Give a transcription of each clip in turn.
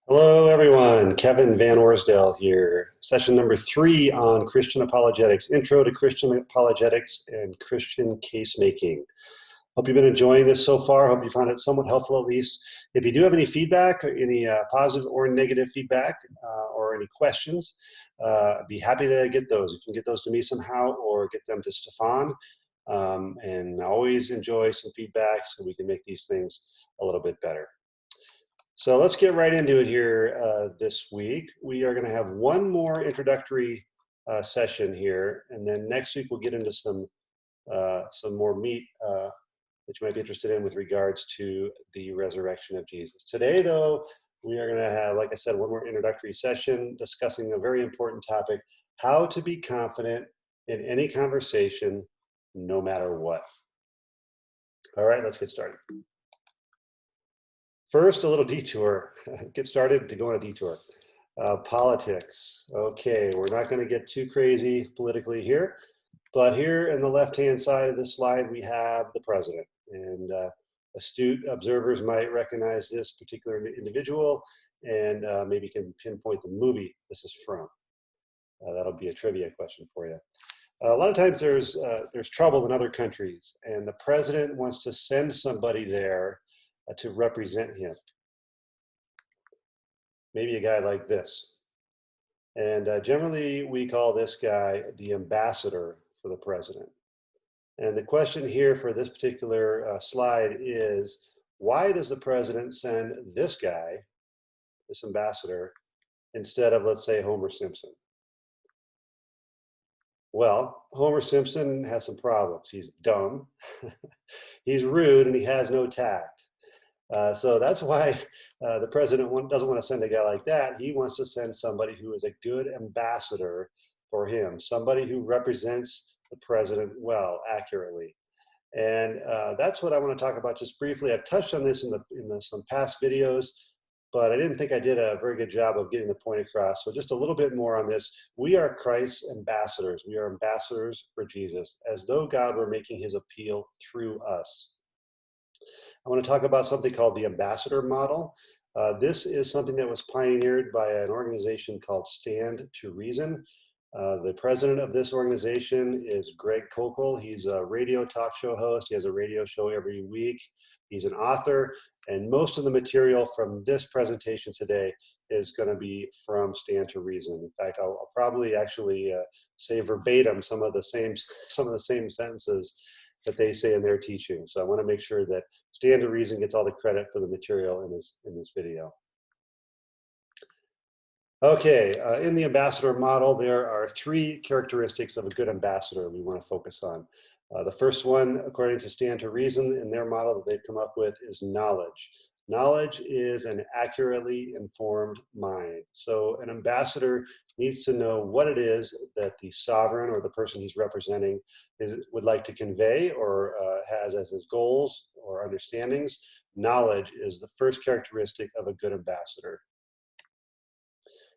Hello, everyone. Kevin Van Orsdale here. Session number 3 on Christian Apologetics, Intro to Christian Apologetics and Christian Case Making. Hope you've been enjoying this so far. Hope you found it somewhat helpful at least. If you do have any feedback, or any positive or negative feedback, or any questions, I'd be happy to get those. You can get those to me somehow or get them to Stefan. And I always enjoy some feedback so we can make these things a little bit better. So let's get right into it here this week. We are going to have one more introductory session here, and then next week we'll get into some more meat that you might be interested in with regards to the resurrection of Jesus. Today, though, we are going to have, like I said, one more introductory session discussing a very important topic: how to be confident in any conversation, no matter what. All right, let's get started. First, a little detour. Get started to go on a detour. Politics. Okay, we're not going to get too crazy politically here, but here in the left-hand side of this slide, we have the president. And astute observers might recognize this particular individual and maybe can pinpoint the movie this is from. That'll be a trivia question for you. A lot of times there's trouble in other countries, and the president wants to send somebody there to represent him. Maybe a guy like this. And generally we call this guy the ambassador for the president. And the question here for this particular slide is, why does the president send this guy, this ambassador, instead of, let's say, Homer Simpson? Well, Homer Simpson has some problems. He's dumb, he's rude, and he has no tact. So that's why the president doesn't want to send a guy like that. He wants to send somebody who is a good ambassador for him, somebody who represents the president well, accurately. And that's what I want to talk about just briefly. I've touched on this in some past videos, but I didn't think I did a very good job of getting the point across. So just a little bit more on this. We are Christ's ambassadors. We are ambassadors for Jesus, as though God were making his appeal through us. I want to talk about something called the ambassador model. This is something that was pioneered by an organization called Stand to Reason. The president of this organization is Koukl. He's a radio talk show host. He has a radio show every week. He's an author, and most of the material from this presentation today is going to be from Stand to Reason. In fact, I'll probably actually say verbatim some of the same sentences that they say in their teaching. So I want to make sure that Stand to Reason gets all the credit for the material in this video. Okay, in the ambassador model, there are 3 characteristics of a good ambassador we want to focus on. The first one, according to Stand to Reason, in their model that they've come up with, is knowledge. Knowledge is an accurately informed mind. So an ambassador needs to know what it is that the sovereign or the person he's representing would like to convey or has as his goals or understandings. Knowledge is the first characteristic of a good ambassador.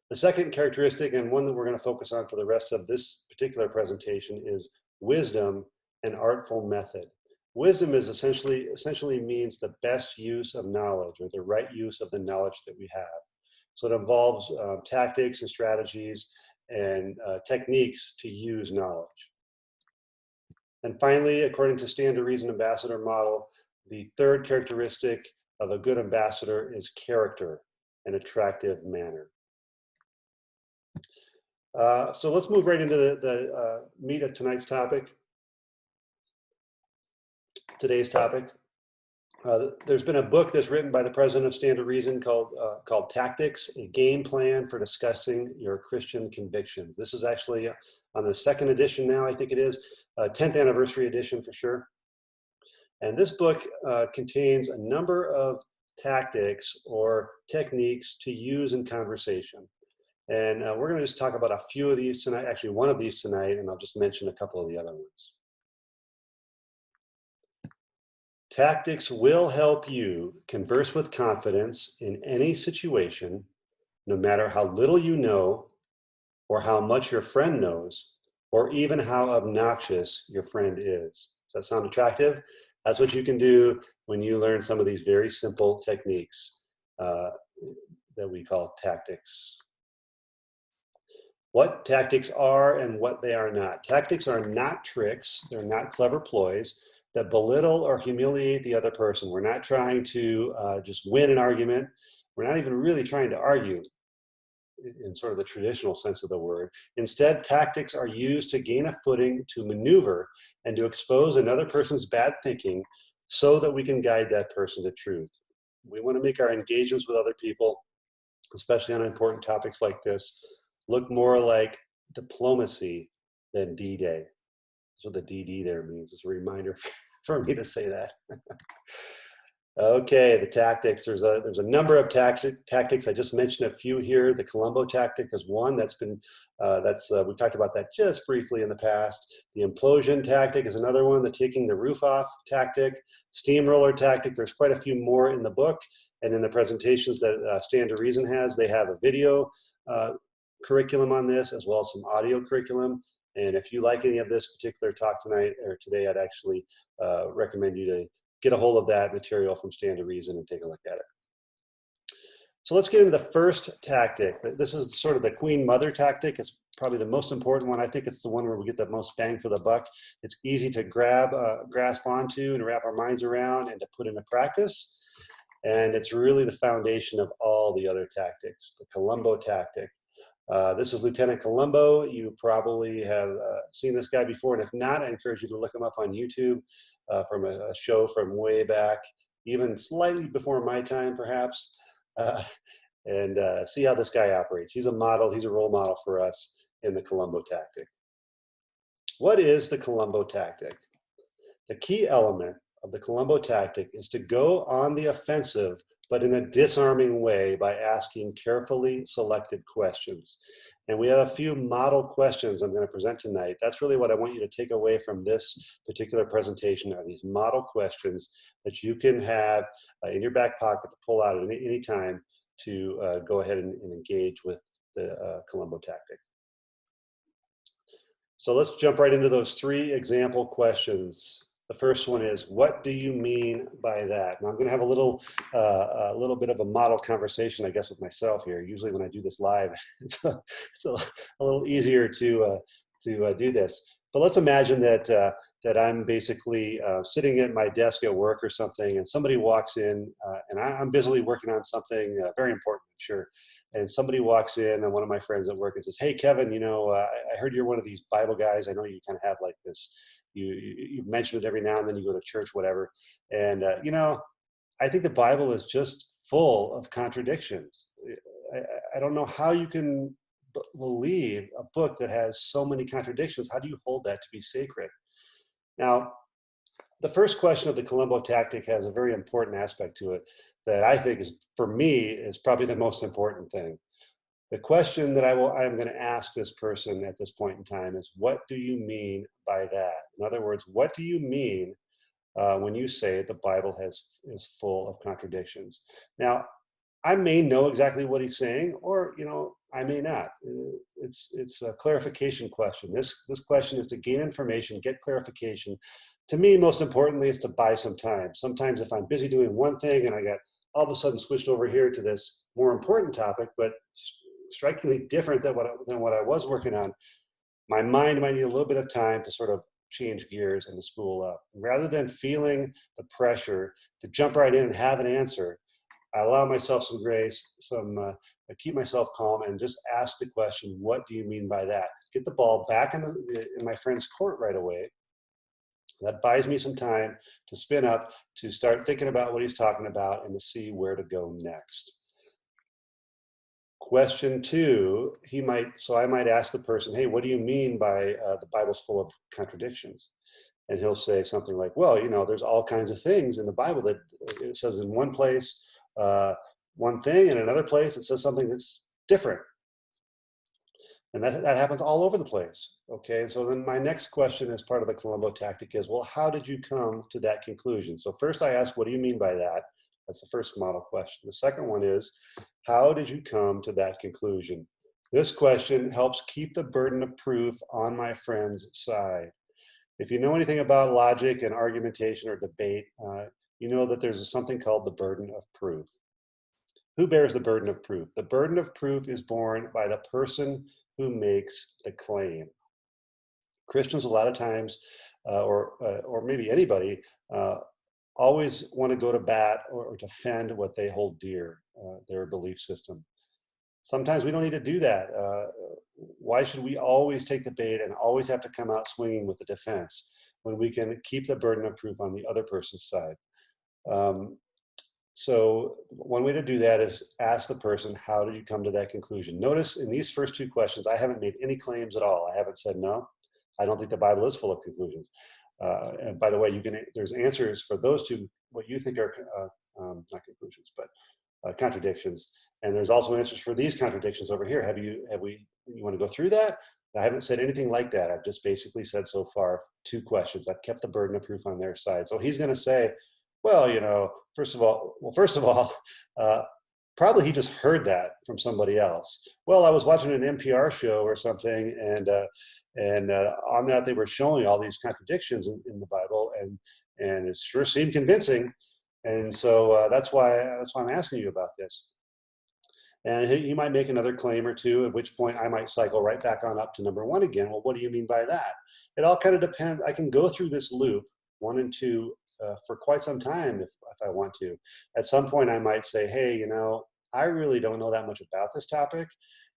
The second characteristic, and one that we're going to focus on for the rest of this particular presentation, is wisdom and artful method. Wisdom is essentially means the best use of knowledge, or the right use of the knowledge that we have. So it involves tactics and strategies and techniques to use knowledge. And finally, according to Stand to Reason ambassador model, the third characteristic of a good ambassador is character, an attractive manner. So let's move right into the meat of tonight's topic. Today's topic. There's been a book that's written by the president of Stand to Reason called Tactics, a Game Plan for Discussing Your Christian Convictions. This is actually on the 2nd edition now, I think it is, 10th anniversary edition for sure. And this book contains a number of tactics or techniques to use in conversation. And we're going to just talk about a few of these tonight, actually one of these tonight, and I'll just mention a couple of the other ones. Tactics will help you converse with confidence in any situation, no matter how little you know, or how much your friend knows, or even how obnoxious your friend is. Does that sound attractive? That's what you can do when you learn some of these very simple techniques that that we call tactics. What tactics are and what they are not. Tactics are not tricks. They're not clever ploys that belittle or humiliate the other person. We're not trying to just win an argument. We're not even really trying to argue in sort of the traditional sense of the word. Instead, tactics are used to gain a footing, to maneuver, and to expose another person's bad thinking so that we can guide that person to truth. We want to make our engagements with other people, especially on important topics like this, look more like diplomacy than D-Day. That's what the DD there means. It's a reminder for me to say that. Okay, the tactics. There's a number of tactics. I just mentioned a few here. The Columbo tactic is one that's been we talked about that just briefly in the past. The implosion tactic is another one. The taking the roof off tactic, steamroller tactic. There's quite a few more in the book and in the presentations that Stand to Reason has. They have a video curriculum on this as well as some audio curriculum. And if you like any of this particular talk tonight or today, I'd actually recommend you to get a hold of that material from Stand to Reason and take a look at it. So let's get into the first tactic. This is sort of the Queen Mother tactic. It's probably the most important one. I think it's the one where we get the most bang for the buck. It's easy to grasp onto and wrap our minds around and to put into practice. And it's really the foundation of all the other tactics, the Columbo tactic. This is Lieutenant Columbo. You probably have seen this guy before, and if not, I encourage you to look him up on YouTube from a show from way back, even slightly before my time, perhaps, and see how this guy operates. He's a model, he's a role model for us in the Columbo tactic. What is the Columbo tactic? The key element of the Columbo tactic is to go on the offensive, but in a disarming way by asking carefully selected questions. And we have a few model questions I'm going to present tonight. That's really what I want you to take away from this particular presentation, are these model questions that you can have in your back pocket to pull out at any time to go ahead and engage with the Columbo tactic. So let's jump right into those three example questions. The first one is, what do you mean by that? Now I'm going to have a little bit of a model conversation, I guess, with myself here. Usually when I do this live, it's a little easier to do this. But let's imagine that I'm basically sitting at my desk at work or something, and somebody walks in, and I'm busily working on something very important, sure. And somebody walks in, and one of my friends at work and says, "Hey, Kevin, you know, I heard you're one of these Bible guys. I know you kind of have like this. You mention it every now and then. You go to church, whatever. And you know, I think the Bible is just full of contradictions. I don't know how you can believe a book that has so many contradictions. How do you hold that to be sacred?" Now, the first question of the Columbo tactic has a very important aspect to it that I think is, for me, is probably the most important thing. The question that I am going to ask this person at this point in time is, what do you mean by that? In other words, what do you mean when you say the Bible is full of contradictions? Now, I may know exactly what he's saying, or I may not. It's a clarification question. This question is to gain information, get clarification. To me, most importantly, is to buy some time. Sometimes if I'm busy doing one thing and I got all of a sudden switched over here to this more important topic, but strikingly different than what I was working on, my mind might need a little bit of time to sort of change gears and to spool up. Rather than feeling the pressure to jump right in and have an answer, I allow myself some grace, I keep myself calm, and just ask the question, what do you mean by that? Get the ball back in my friend's court right away. That buys me some time to spin up, to start thinking about what he's talking about, and to see where to go next. Question two, I might ask the person, hey, what do you mean by the Bible's full of contradictions? And he'll say something like, well, there's all kinds of things in the Bible that it says in one place one thing, and another place it says something that's different. And that happens all over the place. Okay, so then my next question as part of the Columbo tactic is, well, how did you come to that conclusion? So first I ask, what do you mean by that? That's the first model question. The second one is, how did you come to that conclusion? This question helps keep the burden of proof on my friend's side. If you know anything about logic and argumentation or debate, you know that there's something called the burden of proof. Who bears the burden of proof? The burden of proof is borne by the person who makes the claim. Christians, a lot of times, or maybe anybody, uh, always want to go to bat or defend what they hold dear, their belief system. Sometimes we don't need to do that. Why should we always take the bait and always have to come out swinging with the defense when we can keep the burden of proof on the other person's side? Um, so one way to do that is ask the person, how did you come to that conclusion? Notice in these first two questions, I haven't made any claims at all. I haven't said, no, I don't think the Bible is full of conclusions. And by the way, there's answers for those two, what you think are not conclusions, but contradictions. And there's also answers for these contradictions over here. You want to go through that? I haven't said anything like that. I've just basically said so far two questions. I've kept the burden of proof on their side. So he's going to say, well, first of all, probably he just heard that from somebody else. Well, I was watching an NPR show or something, and on that they were showing all these contradictions in the Bible, and it sure seemed convincing. And so that's why I'm asking you about this. And he might make another claim or two, at which point I might cycle right back on up to number one again. Well, what do you mean by that? It all kind of depends. I can go through this loop, 1 and 2, for quite some time if I want to. At some point I might say, hey, I really don't know that much about this topic,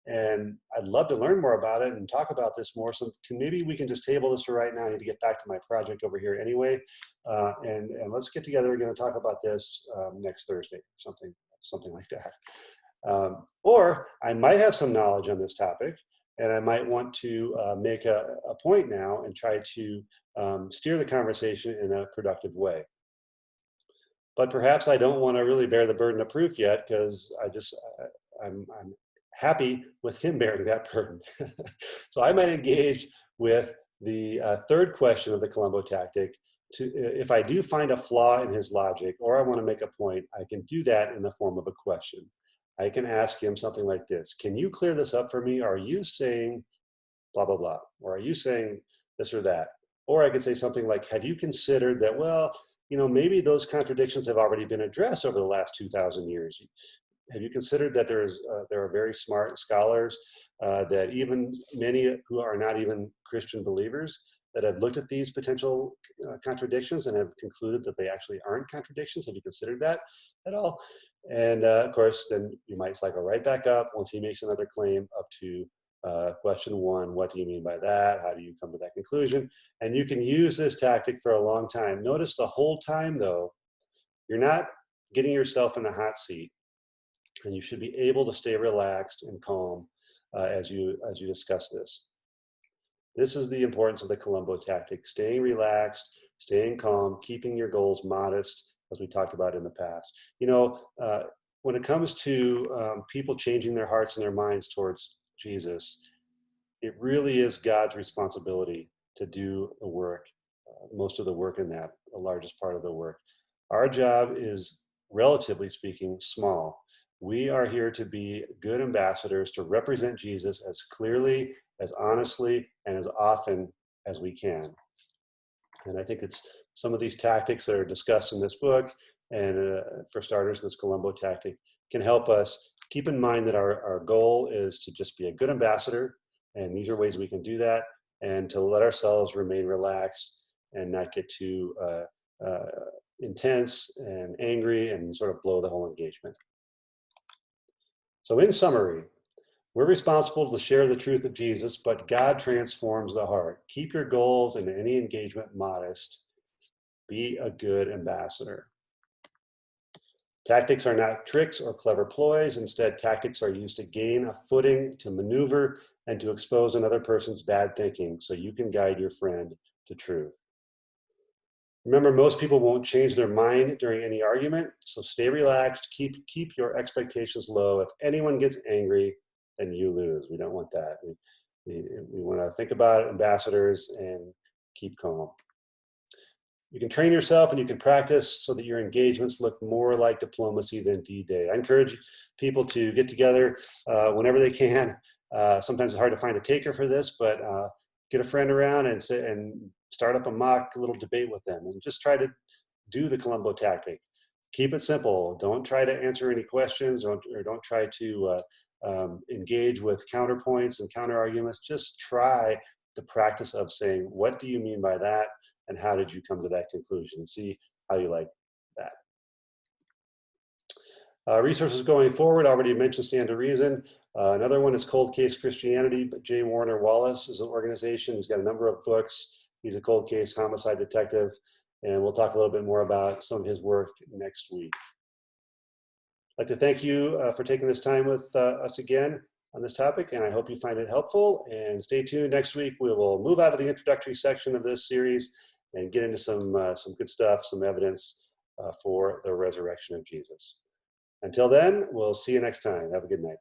and I'd love to learn more about it and talk about this more. So maybe we can just table this for right now. I need to get back to my project over here anyway. And let's get together again and talk about this next Thursday, something like that. Or I might have some knowledge on this topic, and I might want to make a point now and try to steer the conversation in a productive way. But perhaps I don't want to really bear the burden of proof yet, because I'm happy with him bearing that burden. So I might engage with the third question of the Columbo tactic. If I do find a flaw in his logic, or I want to make a point, I can do that in the form of a question. I can ask him something like this: can you clear this up for me? Are you saying blah, blah, blah? Or are you saying this or that? Or I could say something like, have you considered that, well, maybe those contradictions have already been addressed over the last 2,000 years. Have you considered that there are very smart scholars, that even many who are not even Christian believers, that have looked at these potential contradictions and have concluded that they actually aren't contradictions? Have you considered that at all? And of course, then you might cycle right back up once he makes another claim up to question 1. What do you mean by that? How do you come to that conclusion? And you can use this tactic for a long time. Notice the whole time, though, you're not getting yourself in a hot seat, and you should be able to stay relaxed and calm as you discuss this. This is the importance of the Columbo tactic: staying relaxed, staying calm, keeping your goals modest, as we talked about in the past. When it comes to people changing their hearts and their minds towards Jesus, it really is God's responsibility to do the work, most of the work in that, the largest part of the work. Our job is, relatively speaking, small. We are here to be good ambassadors, to represent Jesus as clearly, as honestly, and as often as we can. And I think it's some of these tactics that are discussed in this book, and for starters, this Columbo tactic, can help us keep in mind that our goal is to just be a good ambassador, and these are ways we can do that, and to let ourselves remain relaxed and not get too intense and angry and sort of blow the whole engagement. So in summary, we're responsible to share the truth of Jesus, but God transforms the heart. Keep your goals and any engagement modest. Be a good ambassador. Tactics are not tricks or clever ploys. Instead, tactics are used to gain a footing, to maneuver, and to expose another person's bad thinking so you can guide your friend to truth. Remember, most people won't change their mind during any argument, so stay relaxed, keep your expectations low. If anyone gets angry, then you lose. We don't want that. We want to think about it, ambassadors, and keep calm. You can train yourself and you can practice so that your engagements look more like diplomacy than D-Day. I encourage people to get together whenever they can. Sometimes it's hard to find a taker for this, but get a friend around and start up a mock little debate with them, and just try to do the Columbo tactic. Keep it simple. Don't try to answer any questions, or don't try to engage with counterpoints and counter arguments. Just try the practice of saying, what do you mean by that? And how did you come to that conclusion? And see how you like that. Resources going forward, I already mentioned Stand to Reason. Another one is Cold Case Christianity, but J. Warner Wallace is an organization. He's got a number of books. He's a cold case homicide detective, and we'll talk a little bit more about some of his work next week. I'd like to thank you for taking this time with us again on this topic, and I hope you find it helpful. And stay tuned. Next week, we will move out of the introductory section of this series and get into some good stuff, some evidence for the resurrection of Jesus. Until then, we'll see you next time. Have a good night.